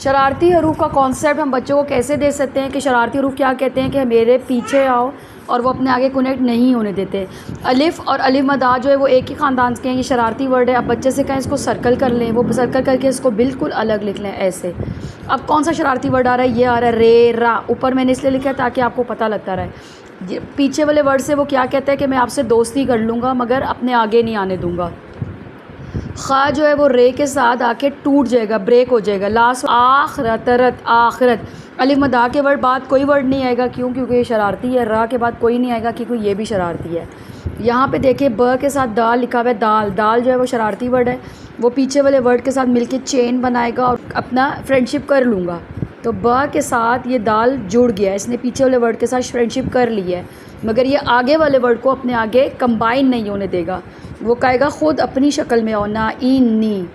शरारती हरूफ का कॉन्सेप्ट हम बच्चों को कैसे दे सकते हैं कि शरारती हरूफ क्या कहते हैं कि मेरे पीछे आओ, और वो अपने आगे कनेक्ट नहीं होने देते। अलिफ़ और अलिफ मदा जो है वो एक ही ख़ानदान के हैं, ये शरारती वर्ड है। अब बच्चे से कहें इसको सर्कल कर लें, वो सर्कल करके इसको बिल्कुल अलग लिख लें ऐसे। अब कौन सा शरारती वर्ड आ रहा है, ये आ रहा है रे रा। ऊपर मैंने इसलिए लिखा है ताकि आपको पता लगता रहे। पीछे वाले वर्ड से वो क्या कहता है कि मैं आपसे दोस्ती कर लूँगा मगर अपने आगे नहीं आने दूँगा। खा जो है वो रे के साथ आके टूट जाएगा, ब्रेक हो जाएगा। लास्ट आखरत, आखरत। अलिफ मदा के वर्ड बाद कोई वर्ड नहीं आएगा, क्यों? क्योंकि ये शरारती है। रा के बाद कोई नहीं आएगा क्योंकि ये भी शरारती है। यहाँ पे देखिए ब के साथ दाल लिखा हुआ है, दाल। दाल जो है वो शरारती वर्ड है, वो पीछे वाले वर्ड के साथ मिलके चेन बनाएगा और अपना फ्रेंडशिप कर लूँगा। तो ब के साथ ये दाल जुड़ गया, इसने पीछे वाले वर्ड के साथ फ्रेंडशिप कर ली है, मगर ये आगे वाले वर्ड को अपने आगे कंबाइन नहीं होने देगा। वो कहेगा ख़ुद अपनी शक्ल में आओ, ना इनी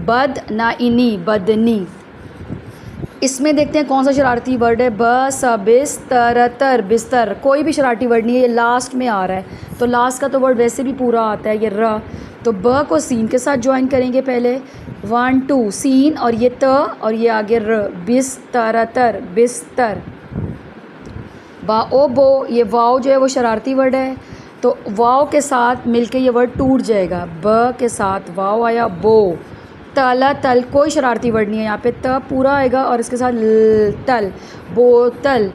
बद, ना इनी बदनी। इसमें देखते हैं कौन सा शरारती वर्ड है। बिस्तर, बिस्तर। कोई भी शरारती वर्ड नहीं है, ये लास्ट में आ रहा है, तो लास्ट का तो वर्ड वैसे भी पूरा आता है, ये र। तो ब को सीन के साथ ज्वाइन करेंगे पहले, 1 2 सीन, और ये त और ये आगे र। बिस्तर, बिस्तर। बा ओ बो, ये वाव जो है वो शरारती वर्ड है, तो वाव के साथ मिलके ये वर्ड टूट जाएगा। ब के साथ वाव आया, बो। तला तल, कोई शरारती वर्ड नहीं है यहाँ पे, त पूरा आएगा और इसके साथ तल, बोतल।